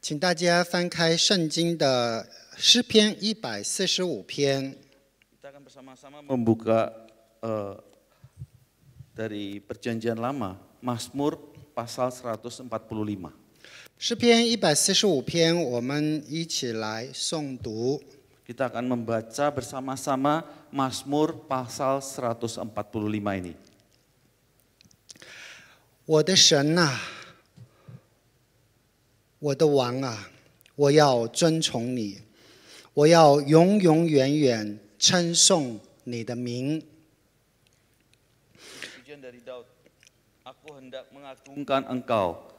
请大家翻开圣经的诗篇145篇。 Kita akan bersama-sama membuka dari Perjanjian Lama, Mazmur pasal 145. 诗篇145篇，我们一起来诵读。 Kita akan membaca bersama-sama Mazmur pasal 145 ini. 我的神啊，我的王啊，我要尊崇你，我要永永远远称颂你的名。 Pujian dari Daud, aku hendak mengagungkan Engkau,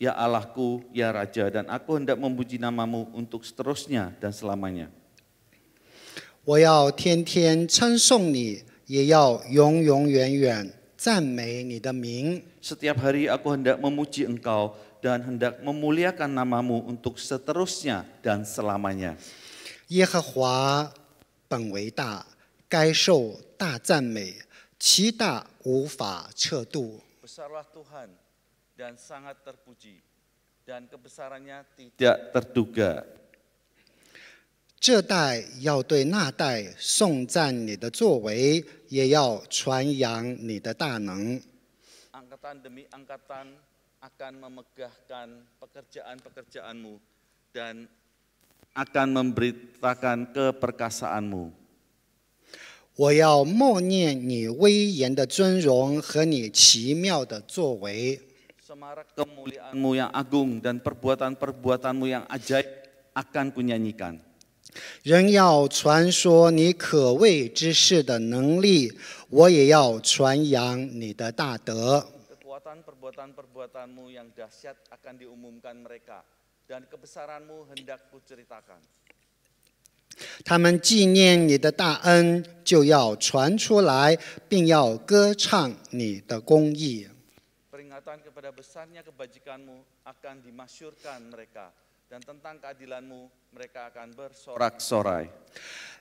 ya Allahku, ya Raja, dan aku hendak memuji namamu untuk seterusnya dan selamanya. 我要天天称颂你，也要永永远远赞美你的名。 Setiap hari aku hendak memuji Engkau dan hendak memuliakan namamu untuk seterusnya dan selamanya. 耶和华本为大，该受大赞美，其大无法测度。 Besarlah Tuhan dan sangat terpuji, dan kebesarannya tidak terduga. 这代要对那代颂赞你的作为，也要传扬你的大能。 Angkatan demi angkatan akan memegahkan pekerjaan-pekerjaanmu dan akan memberitakan keperkasaanmu. 我要默念你威严的尊荣和你奇妙的作为。 Semarak kemuliaanmu yang agung dan perbuatan-perbuatanmu yang ajaib akan kunyanyikan. 人要传说你可畏之事的能力，我也要传扬你的大德。 Kekuatan perbuatan-perbuatanmu yang dahsyat akan diumumkan mereka, dan kebesaranmu hendak kuceritakan. 他们纪念你的大恩，就要传出来，并要歌唱你的公义。 Peringatan kepada besarnya kebajikanmu akan dimasyurkan mereka, dan tentang keadilanmu mereka akan bersorak-sorai.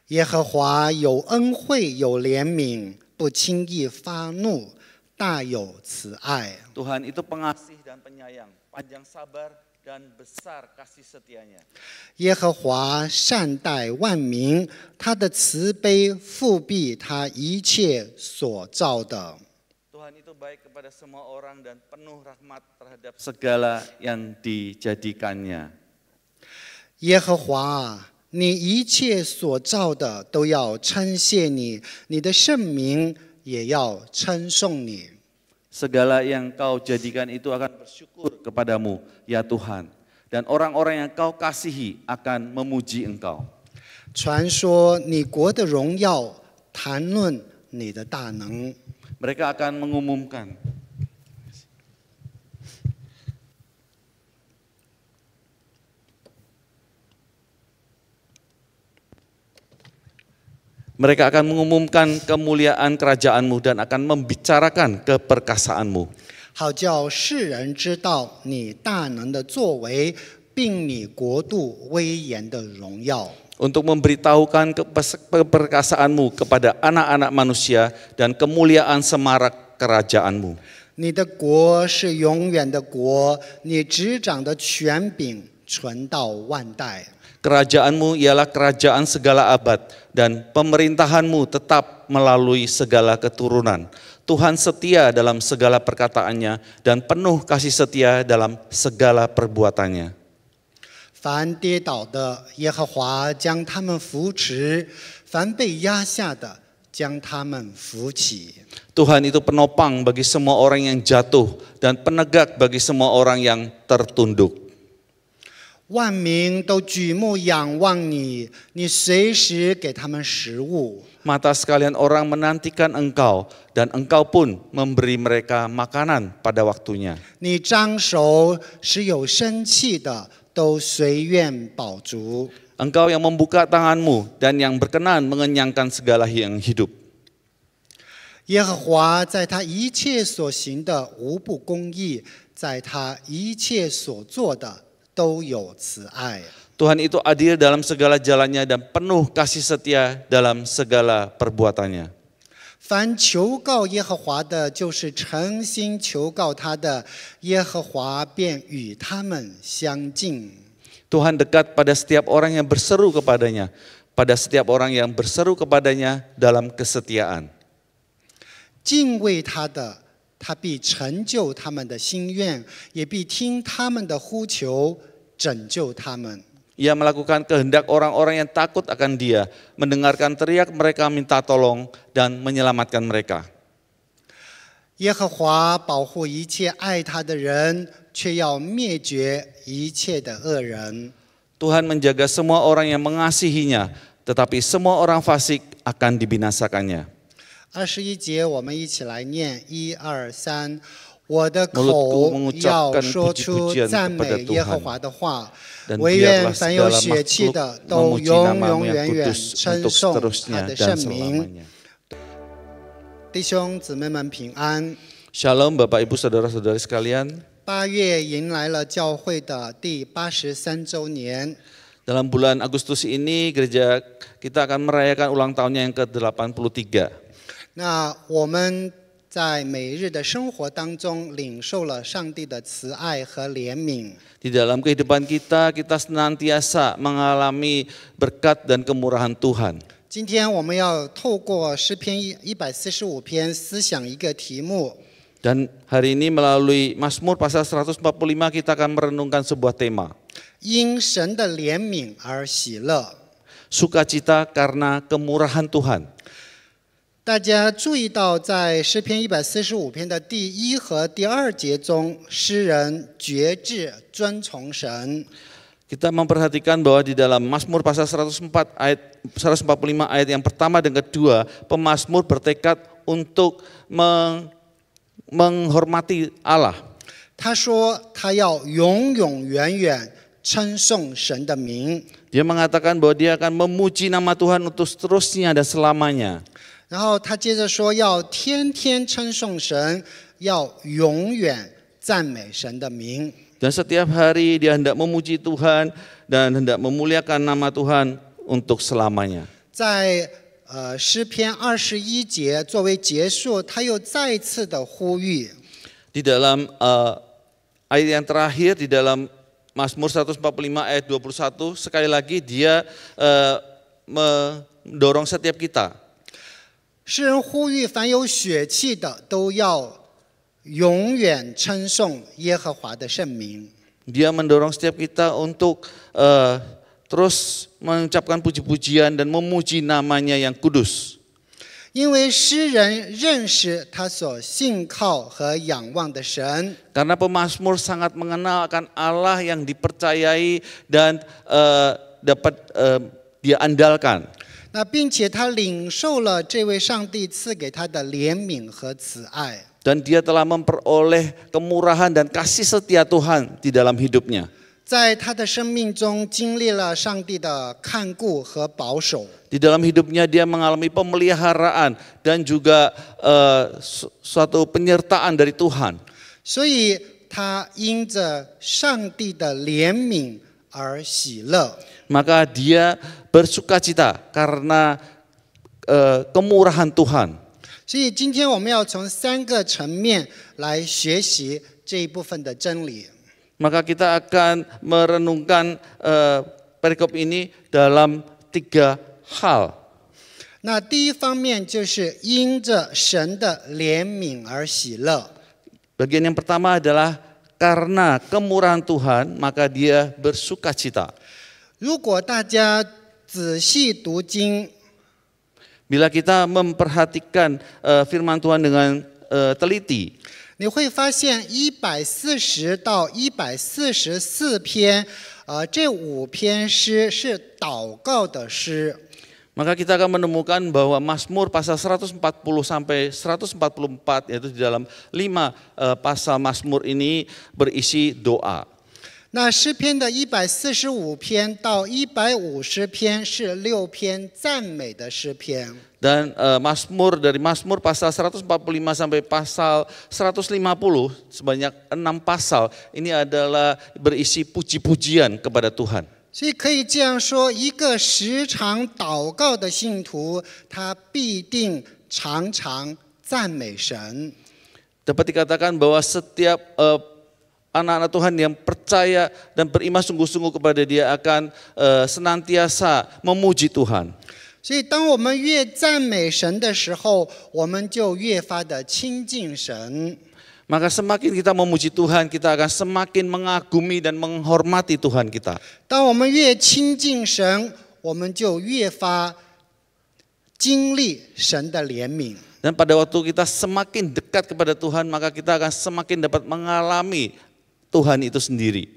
耶和华有恩惠，有怜悯，不轻易发怒，大有慈爱。 Tuhan itu pengasih dan penyayang, panjang sabar dan besar kasih setianya. 耶和华善待万民，他的慈悲复庇他一切所造的。 Tuhan itu baik kepada semua orang dan penuh rahmat terhadap segala yang dijadikannya. 耶和华啊，你一切所造的都要称谢你，你的圣名也要称颂你。 Segala yang kau jadikan itu akan bersyukur kepadamu, ya Tuhan. Dan orang-orang yang kau kasihi akan memuji Engkau. 传说你国的荣耀，谈论你的大能。 Mereka akan mengumumkan. Mereka akan mengumumkan kemuliaan kerajaanmu dan akan membicarakan keperkasaanmu. 好叫世人知道你大能的作为，并你国度威严的荣耀。 Untuk memberitahukan keperkasaanmu kepada anak-anak manusia dan kemuliaan semarak kerajaanmu. 你的国是永远的国，你执掌的权柄存到万代。 Kerajaanmu ialah kerajaan segala abad dan pemerintahanmu tetap melalui segala keturunan. Tuhan setia dalam segala perkataannya dan penuh kasih setia dalam segala perbuatannya. 凡跌倒的，耶和华将他们扶持；凡被压下的，将他们扶起。 Tuhan itu penopang bagi semua orang yang jatuh dan penegak bagi semua orang yang tertunduk. 万民都举目仰望你，你随时给他们食物。 Mata sekalian orang menantikan Engkau dan Engkau pun memberi mereka makanan pada waktunya. 你张手使有生气的都随愿饱足。 Engkau yang membuka tanganmu dan yang berkenan mengenyangkan segala yang hidup. 耶和华在他一切所行的无不公义，在他一切所做的都有慈爱。 Tuhan itu adil dalam segala jalannya dan penuh kasih setia dalam segala perbuatannya. 凡求告耶和华的，就是诚心求告他的，耶和华便与他们相近。Tuhan dekat pada setiap orang yang berseru kepadanya, pada setiap orang yang berseru kepadanya dalam kesetiaan. 敬畏他的，他必成就他们的心愿，也必听他们的呼求，拯救他们。 Ia melakukan kehendak orang-orang yang takut akan Dia, mendengarkan teriak mereka minta tolong dan menyelamatkan mereka. 耶和华保护一切爱他的人，却要灭绝一切的恶人。 Tuhan menjaga semua orang yang mengasihinya, tetapi semua orang fasik akan dibinasakannya. 21节，我们一起来念1、2、3。我的 Mulutku 口 mengucapkan 要说出 puji-pujian 赞 kepada 美耶和 Tuhan. 华的话， Dan 惟愿 biarlah 凡有 segala 血气 makhluk 的都 memuji 永 namamu 永 yang 远远 kudus 称 untuk 颂他 seterusnya 的 dan 圣名。 selamanya. 弟兄姊妹们平安。 Shalom Bapak Ibu Saudara-saudari sekalian. 8月迎来了教会的第83周年。 Dalam bulan Agustus ini gereja kita akan merayakan ulang tahunnya yang ke-83. 那我们在每日的生活当中领受了上帝的慈爱和怜悯。 Di dalam kehidupan kita, kita senantiasa mengalami berkat dan kemurahan Tuhan. 今天我们要透过诗篇145篇思想一个题目， Dan hari ini melalui Mazmur pasal 145 kita akan merenungkan sebuah tema. 因神的怜悯而喜乐。 Sukacita karena kemurahan Tuhan. 大家注意到，在诗篇145篇的第1和第2节中，诗人决志遵从神。 Kita memperhatikan bahwa di dalam Mazmur pasal 145 ayat yang pertama dan kedua, pemazmur bertekad untuk menghormati Allah. 他说他要永永远远称颂神的名。 Dia mengatakan bahwa dia akan memuji nama Tuhan untuk seterusnya dan selamanya. 然后他接着说要天天称颂神，要永远赞美神的名。 Dan setiap hari dia hendak memuji Tuhan dan hendak memuliakan nama Tuhan untuk selamanya. 在诗篇21节作为结束，他又再次的呼吁。 Di dalam ayat yang terakhir di dalam Mazmur 145 ayat 21 sekali lagi dia mendorong setiap kita. 诗人呼吁凡有血气的都要永远称颂耶和华的圣名。 Dia mendorong setiap kita untuk terus mengucapkan puji-pujian dan memuji namanya yang kudus. 因为诗人认识他所信靠和仰望的神， Karena pemazmur sangat mengenal akan Allah yang dipercayai dan dapat dia andalkan. 那并且他领受了这位上帝赐给他的怜悯和慈爱。 Dan dia telah memperoleh kemurahan dan kasih setia Tuhan di dalam hidupnya. 在他的生命中经历了上帝的看顾和保守， Di dalam hidupnya dia mengalami pemeliharaan dan juga suatu penyertaan dari Tuhan. 所以他因着上帝的怜悯而喜乐。 Maka dia bersukacita karena kemurahan Tuhan. 所以今天我们要从3个层面来学习这一部分的真理。 Maka kita akan merenungkan perikop ini dalam 3 hal. 那第一方面就是因着神的怜悯而喜乐。 Bagian yang pertama adalah karena kemurahan Tuhan, maka dia bersukacita. 如果大家仔细读经， Bila kita memperhatikan firman Tuhan dengan teliti, 你会发现140到144篇，这5篇诗是祷告的诗。 maka kita akan menemukan bahwa Mazmur pasal 140 sampai 144 yaitu di dalam 5 pasal Mazmur ini berisi doa. 那诗篇的145篇到150篇是6篇赞美的诗篇。 Dan Mazmur dari Mazmur pasal 145 sampai pasal 150 sebanyak 6 pasal ini adalah berisi puji-pujian kepada Tuhan. 所以可以这样说，一个时常祷告的信徒，他必定常常赞美神。 Dapat dikatakan bahwa setiap anak-anak Tuhan yang percaya dan beriman sungguh-sungguh kepada Dia akan senantiasa memuji Tuhan. 所以，当我们越赞美神的时候，我们就越发的亲近神。 Maka semakin kita memuji Tuhan, kita akan semakin mengagumi dan menghormati Tuhan kita. 当我们越亲近神，我们就越发经历神的怜悯。 Dan pada waktu kita semakin dekat kepada Tuhan, maka kita akan semakin dapat mengalami Tuhan itu sendiri.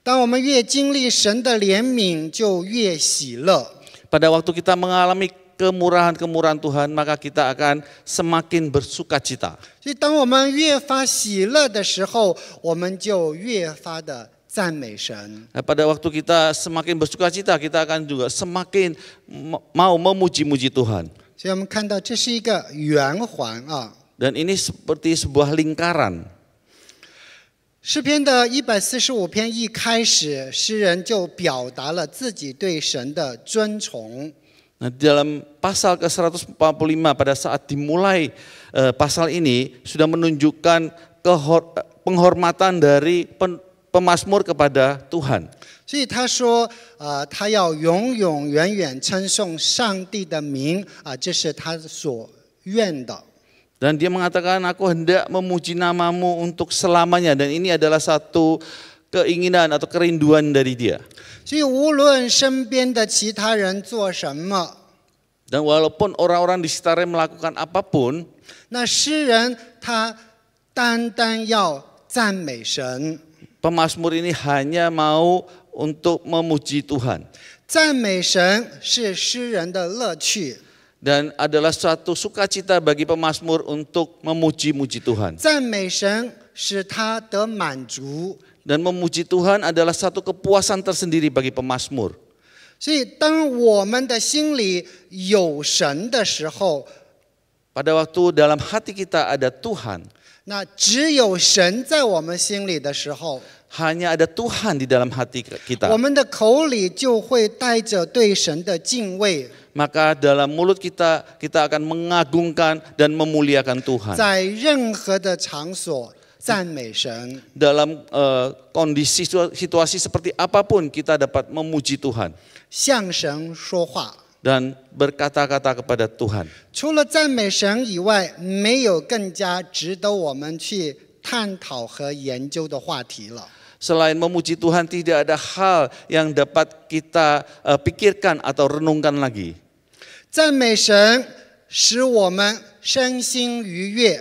当我们越经历神的怜悯，就越喜乐。 Pada waktu kita mengalami kemurahan-kemurahan Tuhan, maka kita akan semakin bersuka cita. 所以，当我们越发喜乐的时候，我们就越发的赞美神。 Nah, pada waktu kita semakin bersuka cita, kita akan juga semakin mau memuji-muji Tuhan. 所以我们看到这是一个圆环啊。 Dan ini seperti sebuah lingkaran. 诗篇的145篇一开始，诗人就表达了自己对神的尊崇。 Nah, di dalam pasal ke-145 pada saat dimulai pasal ini sudah menunjukkan penghormatan dari pemazmur kepada Tuhan. 所以他说，他要永永远远称颂上帝的名啊，这是他所愿的。 Dan dia mengatakan, aku hendak memuji namamu untuk selamanya. Dan ini adalah satu keinginan atau kerinduan dari dia. 所以无论身边的其他人做什么， Dan walaupun orang-orang di sekitarnya melakukan apapun, 那诗人他单单要赞美神。 pemazmur ini hanya mau untuk memuji Tuhan. 赞美神是诗人的乐趣。 Dan adalah suatu sukacita bagi pemazmur untuk memuji-muji Tuhan. 赞美神使他得满足。 Dan memuji Tuhan adalah satu kepuasan tersendiri bagi pemazmur. 所以，当我们的心里有神的时候， Pada waktu dalam hati kita ada Tuhan, 那只有神在我们心里的时候， hanya ada Tuhan di dalam hati 我 kita. 们的口里就会带着对神的敬畏， Maka dalam mulut kita, kita akan mengagungkan dan memuliakan Tuhan. 在任何的场所赞美神。 Dalam kondisi situasi seperti apapun kita dapat memuji Tuhan 向神说话。 dan berkata-kata kepada Tuhan. 除了赞美神以外，没有更加值得我们去探讨和研究的话题了。 Selain memuji Tuhan, tidak ada hal yang dapat kita pikirkan atau renungkan lagi. 赞美神使我们身心愉悦，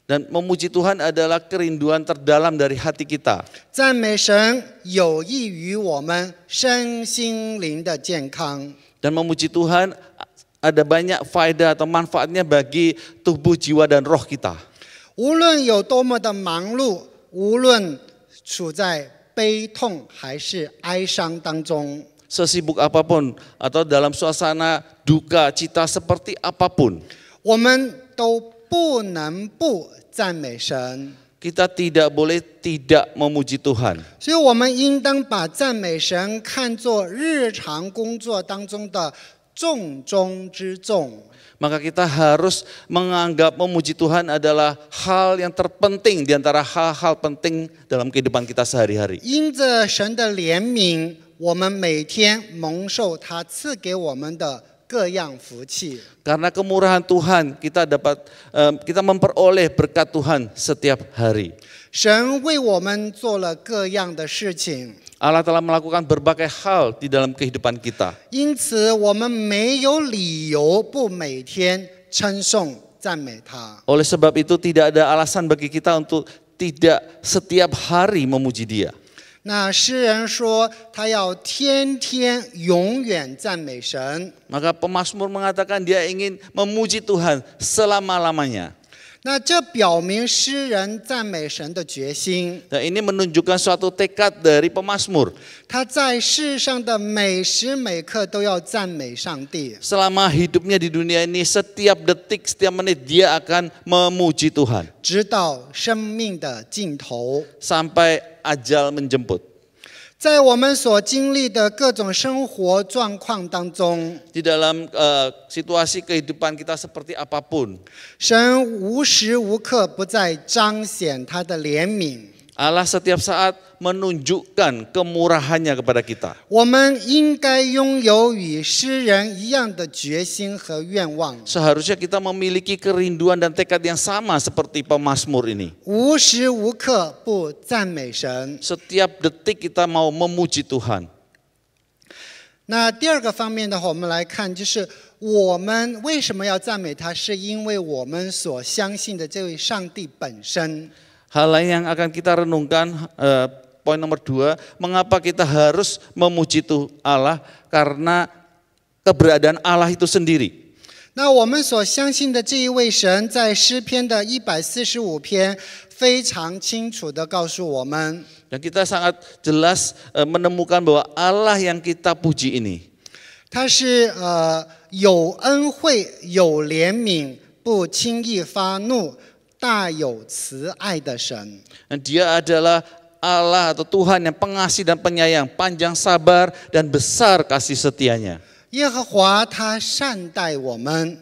Dan memuji Tuhan adalah kerinduan terdalam dari hati kita. 赞美神有益于我们身心灵的健康。 Dan memuji Tuhan ada banyak faedah atau manfaatnya bagi tubuh, jiwa, dan roh kita. 无论有多么的忙碌，无论处在悲痛还是哀伤当中， Sesibuk apapun atau dalam suasana duka cita seperti apapun, 我们都不能不赞美神。 kita tidak boleh tidak memuji Tuhan. 所以，我们应当把赞美神看作日常工作当中的重中之重。 Maka kita harus menganggap memuji Tuhan adalah hal yang terpenting di antara hal-hal penting dalam kehidupan kita sehari-hari. 因着神的怜悯，我们每天蒙受他赐给我们的各样福气。 Karena kemurahan Tuhan kita memperoleh berkat Tuhan setiap hari. 神为我们做了各样的事情， Allah telah melakukan berbagai hal di dalam kehidupan kita. 因此我们没有理由不每天称颂赞美他。 Oleh sebab itu tidak ada alasan bagi kita untuk tidak setiap hari memuji Dia. 那诗人说，他要天天永远赞美神。 Maka pemazmur mengatakan dia ingin memuji Tuhan selama-lamanya. 那这表明诗人赞美神的决心。 Dan ini menunjukkan suatu tekad dari pemazmur. 他在世上的每时每刻都要赞美上帝。 Selama hidupnya di dunia ini, setiap detik, setiap menit dia akan memuji Tuhan. 直到生命的尽头。 Sampai ajal menjemput. 在我们所经历的各种生活状况当中， Di dalam situasi kehidupan kita seperti apapun, 神无时无刻不在彰显他的怜悯。Allah setiap saat menunjukkan kemurahannya kepada kita. 我们应该拥有与诗人一样的决心和愿望， Seharusnya kita memiliki kerinduan dan tekad yang sama seperti pemazmur ini. 无时无刻不赞美神。 Setiap detik kita mau memuji Tuhan. 那第二个方面的话，我们来看，就是我们为什么要赞美他，是因为我们所相信的这位上帝本身。 Hal lain yang akan kita renungkan, poin nomor 2, mengapa kita harus memuji Allah, karena keberadaan Allah itu sendiri. 那我们所相信的这一位神，在诗篇的145篇非常清楚地告诉我们， Dan kita sangat jelas menemukan bahwa Allah yang kita puji ini, 他是有恩惠、有怜悯、不轻易发怒、大有慈爱的神。 dan Dia adalah Allah atau Tuhan yang pengasih dan penyayang, panjang sabar dan besar kasih setianya. 耶和华他善待我们，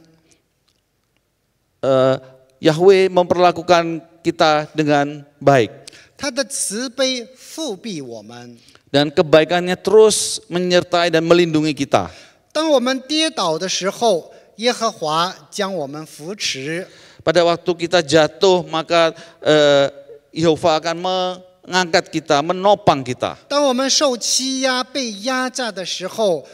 Yahweh memperlakukan kita dengan baik. 他的慈悲复庇我们。 Dan kebaikannya terus menyertai dan melindungi kita. 当我们跌倒的时候，耶和华将我们扶持。 Pada waktu kita jatuh, maka Yehova akan mengangkat kita, menopang kita. 当我们受欺压、被压榨的时候，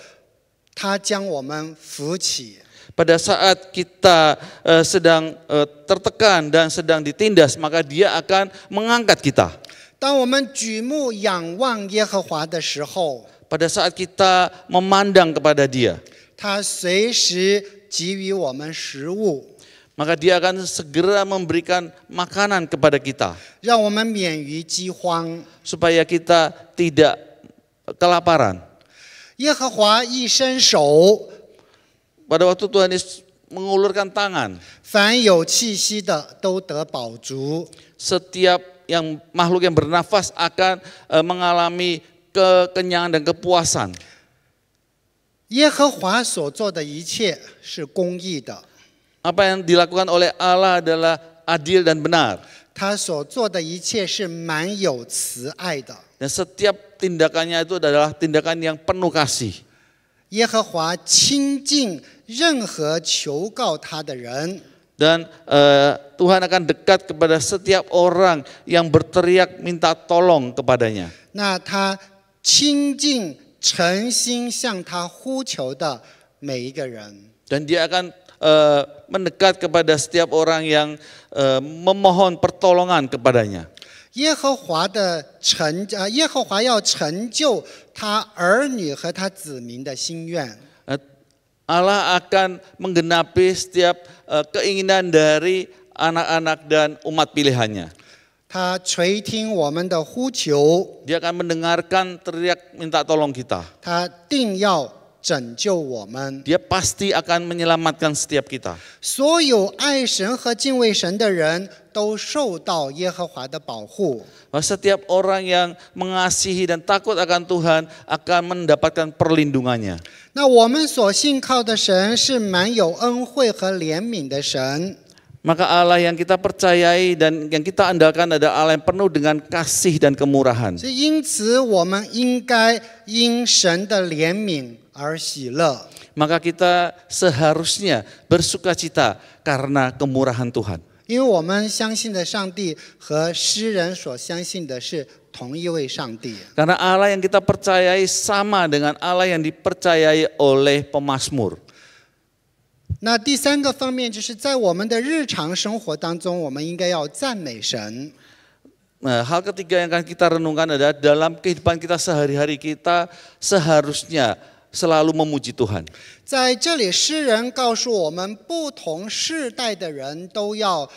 他将我们扶起。 Pada saat kita sedang tertekan dan sedang ditindas, maka Dia akan mengangkat kita. 当我们举目仰望耶和华的时候， Pada saat kita memandang kepada Dia, 他随时给予我们食物， maka Dia akan segera memberikan makanan kepada kita, 让我们免于饥荒。 supaya kita tidak kelaparan. 耶和华一伸手， Pada waktu Tuhan Yesus mengulurkan tangan, 凡有气息的都得饱足。 setiap makhluk yang bernafas akan mengalami kekenyangan dan kepuasan. 耶和华所做的一切是公义的， Apa yang dilakukan oleh Allah adalah adil dan benar. 他所做的一切是满有慈爱的。 Dan setiap tindakannya itu adalah tindakan yang penuh kasih. 耶和华亲近任何求告他的人， Dan Tuhan akan dekat kepada setiap orang yang berteriak minta tolong kepadanya. 那他亲近诚心向他呼求的每一个人。 Dan Dia akan mendekat kepada setiap orang yang memohon pertolongan kepadanya. 耶和华要成就他儿女和他子民的心愿。 Allah akan menggenapi setiap keinginan dari anak-anak dan umat pilihannya. 他垂听我们的呼求， Dia akan mendengarkan teriak minta tolong kita. 他定要拯救我们。 Dia pasti akan menyelamatkan setiap kita. 所有爱神和敬畏神的人都受到耶和华的保护。 Setiap orang yang mengasihi dan takut akan Tuhan akan mendapatkan perlindungannya. 那我们所信靠的神是满有恩惠和怜悯的神。 Maka Allah yang kita percayai dan yang kita andalkan adalah Allah yang penuh dengan kasih dan kemurahan. 所以因此，我们应该因神的怜悯而喜乐。 Maka kita seharusnya bersukacita karena kemurahan Tuhan. 因为我们相信的上帝和诗人所相信的是同一位上帝。 Karena Allah yang kita percayai sama dengan Allah yang dipercayai oleh pemazmur. 那第三个方面就是在我们的日常生活当中，我们应该要赞美神。 Nah, hal ketiga yang akan kita renungkan adalah dalam kehidupan kita sehari-hari kita seharusnya selalu memuji Tuhan. 在这里，诗人告诉我们，不同世代的人都要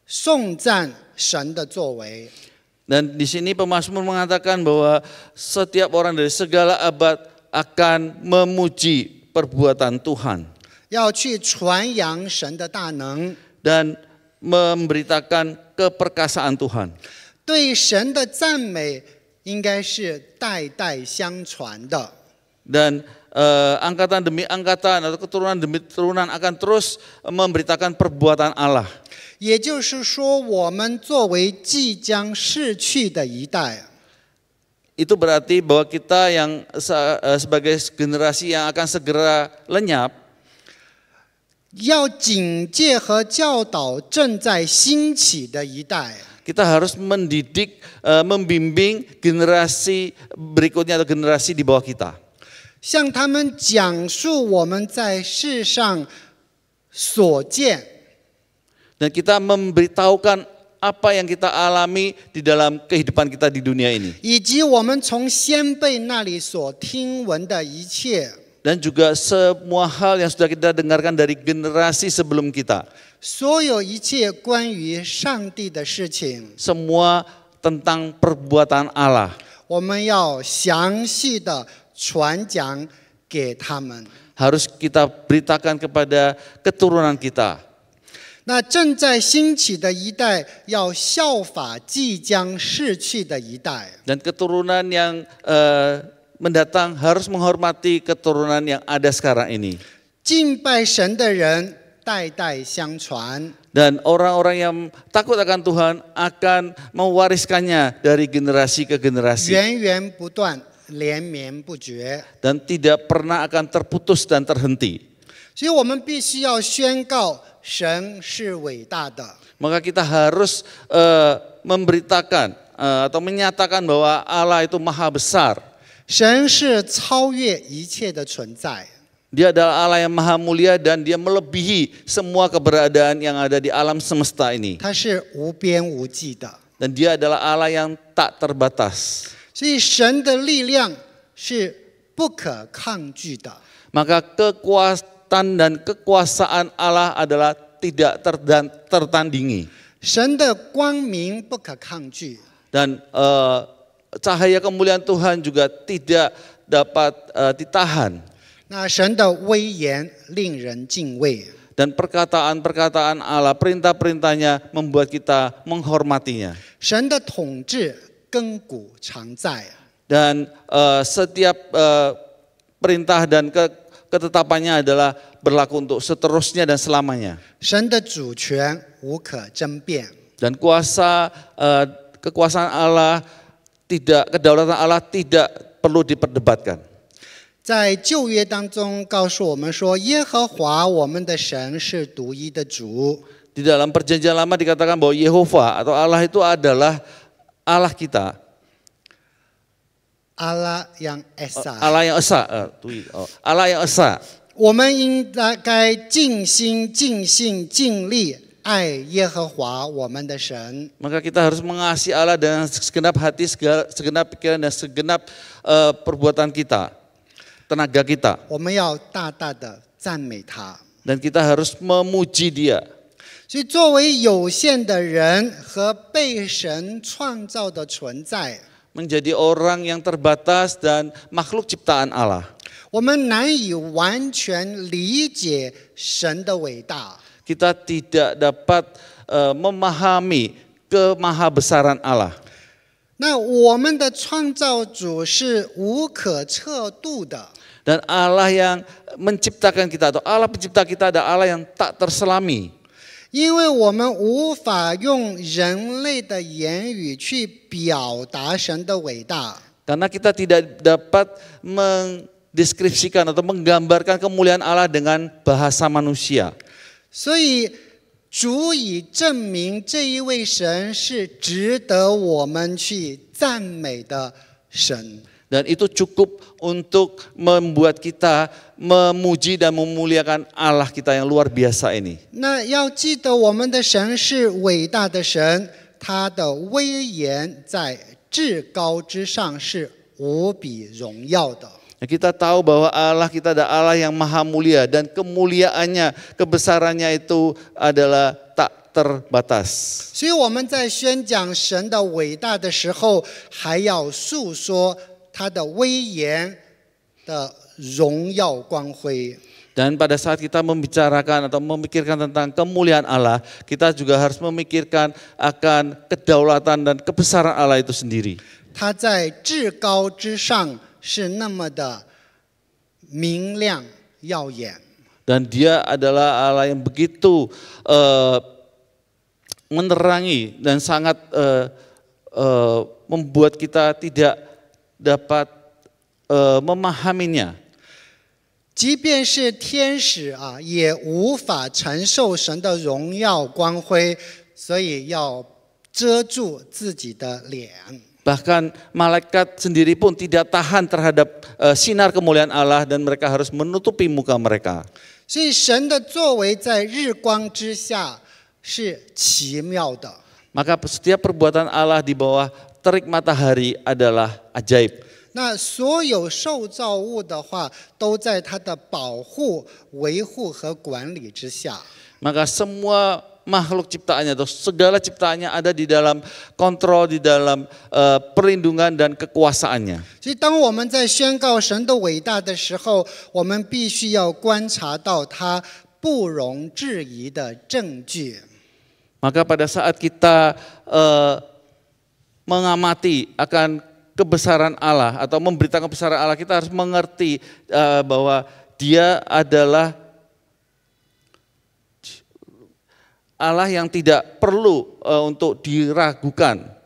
颂赞神的作为。 Dan di sini pemazmur mengatakan bahwa setiap orang dari segala abad akan memuji perbuatan Tuhan 要去传扬神的大能， dan memberitakan keperkasaan Tuhan. 对神的赞美应该是代代相传的。 Dan angkatan demi angkatan atau keturunan demi keturunan akan terus memberitakan perbuatan Allah. 也就是说，我们作为即将逝去的一代， Itu berarti bahwa kita yang sebagai generasi yang akan segera lenyap, 要警戒和教导正在兴起的一代。 kita harus mendidik, membimbing generasi berikutnya atau generasi di bawah kita. 向他们讲述我们在世上所见， Dan kita memberitahukan apa yang kita alami di dalam kehidupan kita di dunia ini. 以及我们从先辈那里所听闻的一切。 Dan juga semua hal yang sudah kita dengarkan dari generasi sebelum kita. 所有一切关于上帝的事情， Semua tentang perbuatan Allah. 我们要详细的传讲给他们。 Harus kita beritakan kepada keturunan kita. 那正在兴起的一代，要效法即将逝去的一代。 Dan keturunan yang mendatang harus menghormati keturunan yang ada sekarang ini. 敬拜神的人代代相传， Dan orang-orang yang takut akan Tuhan akan mewariskannya dari generasi ke generasi. 源源不断，连绵不绝。 Dan tidak pernah akan terputus dan terhenti. 所以我们必须要宣告神是伟大的。 Maka kita harus memberitakan atau menyatakan bahwa Allah itu maha besar. 神是超越一切的存在。 Dia adalah Allah yang maha mulia dan dia melebihi semua keberadaan yang ada di alam semesta ini. 他是无边无际的， Dan dia adalah Allah yang tak terbatas. 所以神的力量是不可抗拒的。 Maka kekuatan dan kekuasaan Allah adalah tidak tertandingi. 神的光明不可抗拒， Dan cahaya kemuliaan Tuhan juga tidak dapat ditahan. 那神的威严令人敬畏。 Dan perkataan-perkataan Allah, perintah-perintahnya membuat kita menghormatinya. 神的统治亘古常在。 Dan setiap perintah dan ketetapannya adalah berlaku untuk seterusnya dan selamanya. 神的主权无可争辩。 Dan kekuasaan Allah kedaulatan Allah tidak perlu diperdebatkan. 在旧约当中告诉我们说，耶和华我们的神是独一的主。 Di dalam perjanjian lama dikatakan bahwa Yehova atau Allah itu adalah Allah kita. Allah yang esa。 Allah yang esa. Allah yang esa. 我们应该尽心、尽性、尽力爱耶和华我们的神。 Maka kita harus mengasihi Allah dengan segenap hati, segenap pikiran dan segenap perbuatan kita, tenaga kita. 我们要大大的赞美他。 Dan kita harus memuji Dia. 所以，作为有限的人和被神创造的存在， Menjadi orang yang terbatas dan makhluk ciptaan Allah. 我们难以完全理解神的伟大。 Kita tidak dapat memahami kemahabesaran Allah. 那我们的创造主是无可测度的， Dan Allah yang menciptakan kita atau Allah pencipta kita adalah Allah yang tak terselami. 因为我们无法用人类的言语去表达神的伟大。 Karena kita tidak dapat mendeskripsikan atau menggambarkan kemuliaan Allah dengan bahasa manusia. 所以，足以证明这一位神是值得我们去赞美的神。 Dan itu cukup untuk membuat kita memuji dan memuliakan Allah kita yang luar biasa ini. 那要记得，我们的神是伟大的神，他的威严在至高之上是无比荣耀的。 Kita tahu bahwa Allah kita adalah Allah yang maha mulia dan kemuliaannya, kebesarannya itu adalah tak terbatas. 所以我们在宣讲神的伟大的时候，还要诉说他的威严的荣耀光辉。 Dan pada saat kita membicarakan atau memikirkan tentang kemuliaan Allah, kita juga harus memikirkan akan kedaulatan dan kebesaran Allah itu sendiri. 他在至高之上是那么的明亮耀眼。 Dan dia adalah Allah yang begitu menerangi dan sangat membuat kita tidak dapat memahaminya. 即便是天使啊，也无法承受神的荣耀光辉，所以要遮住自己的脸。 Bahkan malaikat sendiri pun tidak tahan terhadap sinar kemuliaan Allah dan mereka harus menutupi muka mereka. 所以神的作为在日光之下是奇妙的。 Maka setiap perbuatan Allah di bawah terik matahari adalah ajaib. 那所有受造物的话，都在他的保护、维护和管理之下。 Maka semua makhluk ciptaannya atau segala ciptaannya ada di dalam kontrol, di dalam perlindungan dan kekuasaannya. 所以，当我们在宣告神的伟大的时候，我们必须要观察到他不容置疑的证据。 Maka pada saat kita mengamati akan kebesaran Allah atau memberitakan kebesaran Allah, kita harus mengerti bahwa Dia adalah Allah yang tidak perlu untuk diragukan.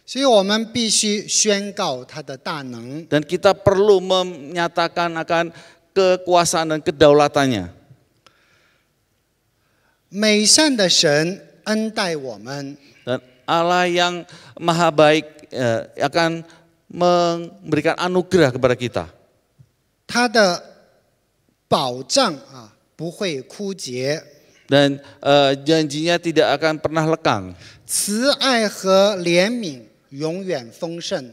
所以我们必须宣告他的大能。 Dan kita perlu menyatakan akan kekuasaan dan kedaulatannya. 美善的神恩待我们， Dan Allah yang maha baik akan memberikan anugerah kepada kita. 他的保障啊不会枯竭， Dan janjinya tidak akan pernah lekang. 慈爱和怜悯永远丰盛。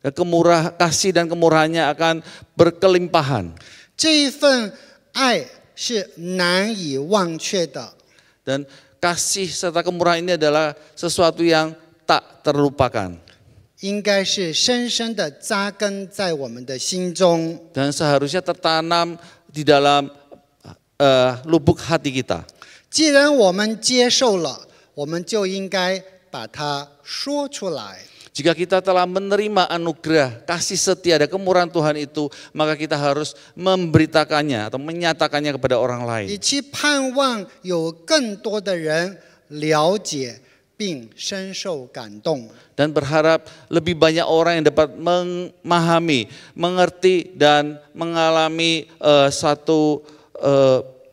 Kasih dan kemurahannya akan berkelimpahan. 这一份爱是难以忘却的。 Dan kasih serta kemurahan ini adalah sesuatu yang tak terlupakan. 应该是深深的扎根在我们的心中。 Dan seharusnya tertanam di dalam lubuk hati kita. 既然我们接受了，我们就应该把它说出来。 Jika kita telah menerima anugerah, kasih setia dan kemurahan Tuhan itu, maka kita harus memberitakannya atau menyatakannya kepada orang 以 lain. 其盼望有更多的人了解并深受感动。 Dan berharap lebih banyak orang yang dapat memahami, mengerti dan mengalami satu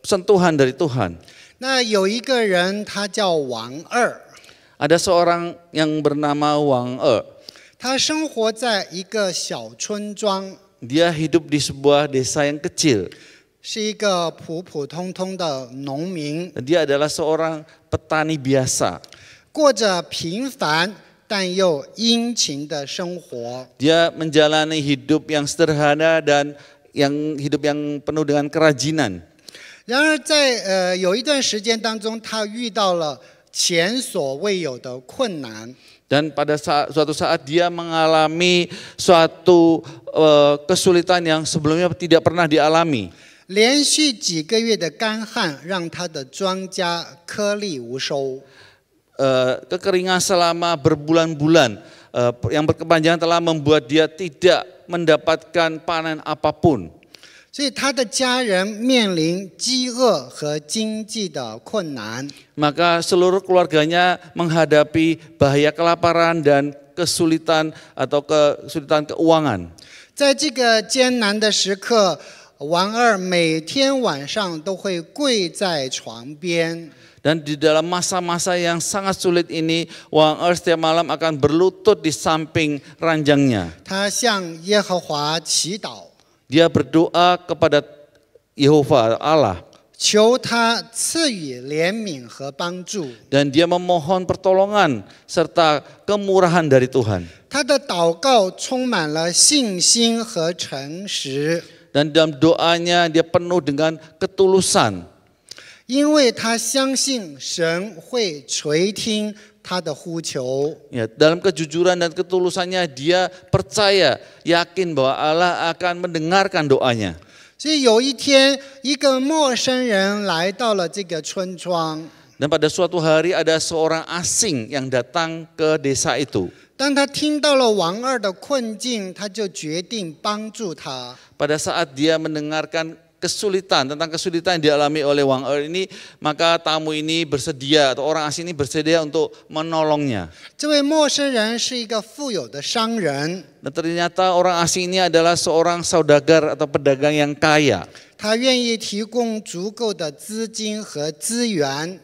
sentuhan dari Tuhan. 那有一个人，他叫王二， Ada seorang yang bernama Wang E. 他生活在一个小村庄， Dia hidup di sebuah desa yang kecil. 是一个普普通通的农民， Dia adalah seorang petani biasa. 过着平凡但又殷勤的生活。 Dia menjalani hidup yang sederhana dan hidup yang penuh dengan kerajinan. 然而在有一段时间当中，他遇到了前所未有的困难。 Dan pada suatu saat dia mengalami suatu kesulitan yang sebelumnya tidak pernah dialami. 连续几个月的干旱让他的庄稼颗粒无收。 Kekeringan selama berbulan-bulan yang berkepanjangan telah membuat dia tidak mendapatkan panen apapun. 所以他的家人面临饥饿和经济的困难。 Maka seluruh keluarganya menghadapi bahaya kelaparan dan kesulitan atau kesulitan keuangan. 在这个艰难的时刻，王二每天晚上都会跪在床边， Dan di dalam masa-masa yang sangat sulit ini, Wang Er setiap malam akan berlutut di samping ranjangnya. 他向耶和华祈祷， Dia berdoa kepada Yehova Allah 求他赐予怜悯和帮助。 dan dia memohon pertolongan serta kemurahan dari Tuhan. 他的祷告充满了信心和诚实， Dan dalam doanya dia penuh dengan ketulusan. 因为他相信神会垂听他的呼求。 Ya, dalam kejujuran dan ketulusannya dia percaya, yakin bahwa Allah akan mendengarkan doanya. 所以有一天，一个陌生人来到了这个村庄， Dan pada suatu hari ada seorang asing yang datang ke desa itu. 当他听到了王二的困境，他就决定帮助他。 Pada saat dia mendengarkan tentang kesulitan yang dialami oleh Wang Er ini, maka tamu ini bersedia atau orang asing ini bersedia untuk menolongnya. 这位陌生人是一个富有的商人， Dan ternyata orang asing ini adalah seorang saudagar atau pedagang yang kaya. 他愿意提供足够的资金和资源，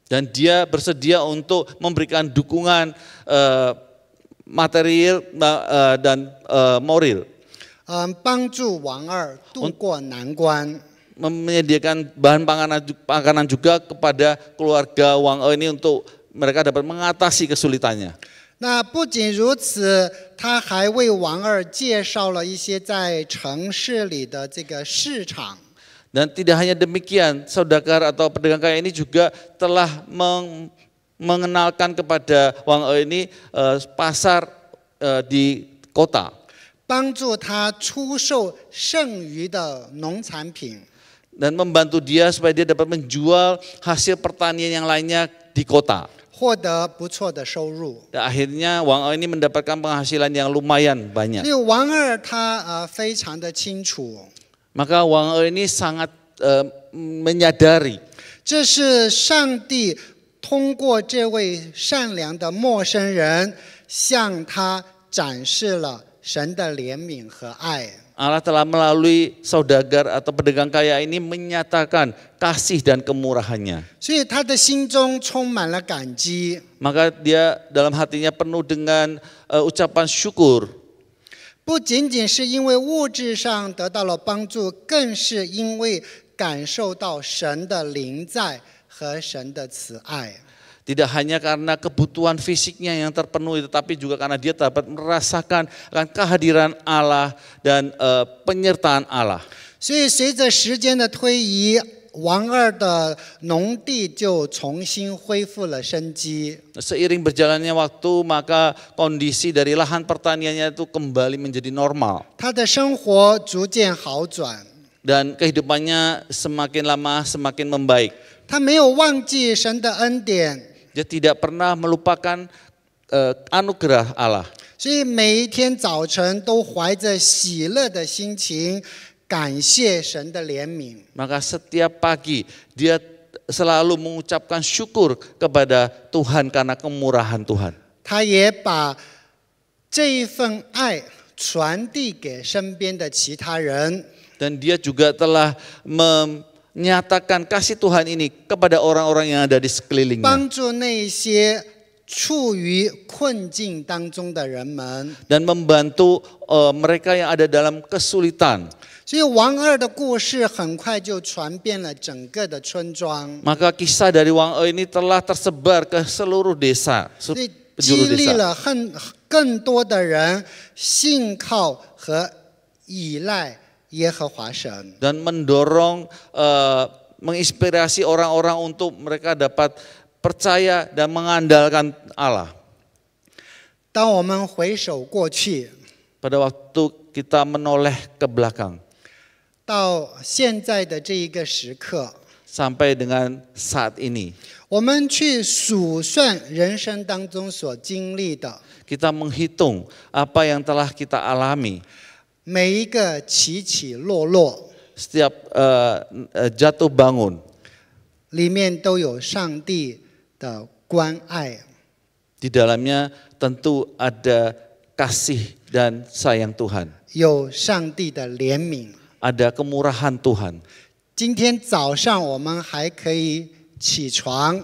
Dan dia bersedia untuk memberikan dukungan material dan moral. 帮助王二渡过难关。 Menyediakan bahan panganan juga kepada keluarga Wang Er ini untuk mereka dapat mengatasi kesulitannya. 那不仅如此，他还为王二介绍了一些在城市里的这个市场。 Dan tidak hanya demikian, saudagar atau pedagang kaya ini juga telah mengenalkan kepada Wang Er ini pasar di kota. 帮助他出售剩余的农产品。 Dan membantu dia supaya dia dapat menjual hasil pertanian yang lainnya di kota. 获得不错的收入。 Dan akhirnya Wang Er ini mendapatkan penghasilan yang lumayan banyak. 所以王二他非常的清楚， Maka Wang Er ini sangat menyadari 这是上帝通过这位善良的陌生人向他展示了神的怜悯和爱。 Allah telah melalui saudagar atau pedagang kaya ini menyatakan kasih dan kemurahannya. 所以他的心中充满了感激。 Maka dia dalam hatinya penuh dengan ucapan syukur. 不仅仅是因为物质上得到了帮助，更是因为感受到神的临在和神的慈爱。 Tidak hanya karena kebutuhan fisiknya yang terpenuhi, tetapi juga karena dia dapat merasakan akan kehadiran Allah dan penyertaan Allah. 所以随着时间的推移，王二的农地就重新恢复了生机。 Seiring berjalannya waktu, maka kondisi dari lahan pertaniannya itu kembali menjadi normal. 他的生活逐渐好转， Dan kehidupannya semakin lama semakin membaik. 他没有忘记神的恩典， Dia tidak pernah melupakan anugerah Allah. 所以每一天早晨都怀着喜乐的心情，感谢神的怜悯。 Maka setiap pagi dia selalu mengucapkan syukur kepada Tuhan karena kemurahan Tuhan. 他也把这一份爱传递给身边的其他人。 Dan dia juga telah menyatakan kasih Tuhan ini kepada orang-orang yang ada di sekelilingnya. 帮助那些处于困境当中的人们。 Dan membantu mereka yang ada dalam kesulitan. 所以王二的故事很快就传遍了整个的村庄， Maka kisah dari Wang Er ini telah tersebar ke seluruh desa, 所以 penjuru 激励 desa. 了更多的人信靠和依赖耶和华神。 Dan mendorong, menginspirasi orang-orang untuk mereka dapat percaya dan mengandalkan Allah. 当我们回首过去， Pada waktu kita menoleh ke belakang 到现在的这一个时刻， sampai dengan saat ini, 我们去数算人生当中所经历的 kita menghitung apa yang telah kita alami. 每一个起起落落， Setiap jatuh bangun 里面都有上帝的关爱。 di dalamnya tentu ada kasih dan sayang Tuhan, 有上帝的怜悯。 ada kemurahan Tuhan. 今天早上我们还可以起床，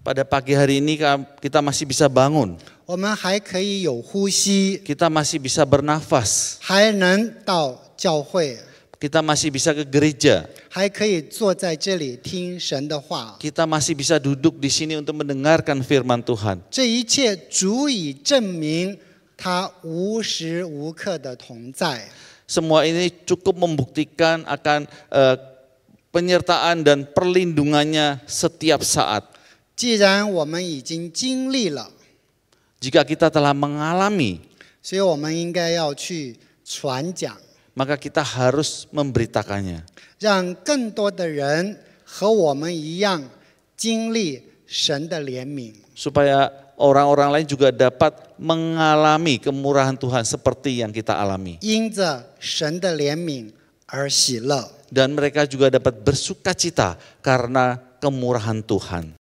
Pada pagi hari ini kita masih bisa bangun, 我们还可以有呼吸， kita masih bisa bernafas, 还能到教会， kita masih bisa ke gereja, 还可以坐在这里听神的话。 kita masih bisa duduk di sini untuk mendengarkan firman Tuhan. 这一切足以证明他无时无刻的同在。 Semua ini cukup membuktikan akan penyertaan dan perlindungannya setiap saat. 既然我们已经经历了， Jika kita telah mengalami, 所以我们应该要去传讲， maka kita harus memberitakannya. 让更多的人和我们一样经历神的怜悯。 supaya orang-orang lain juga dapat mengalami kemurahan Tuhan seperti yang kita alami. 因着神的怜悯而喜乐。 Dan mereka juga dapat bersukacita karena kemurahan Tuhan.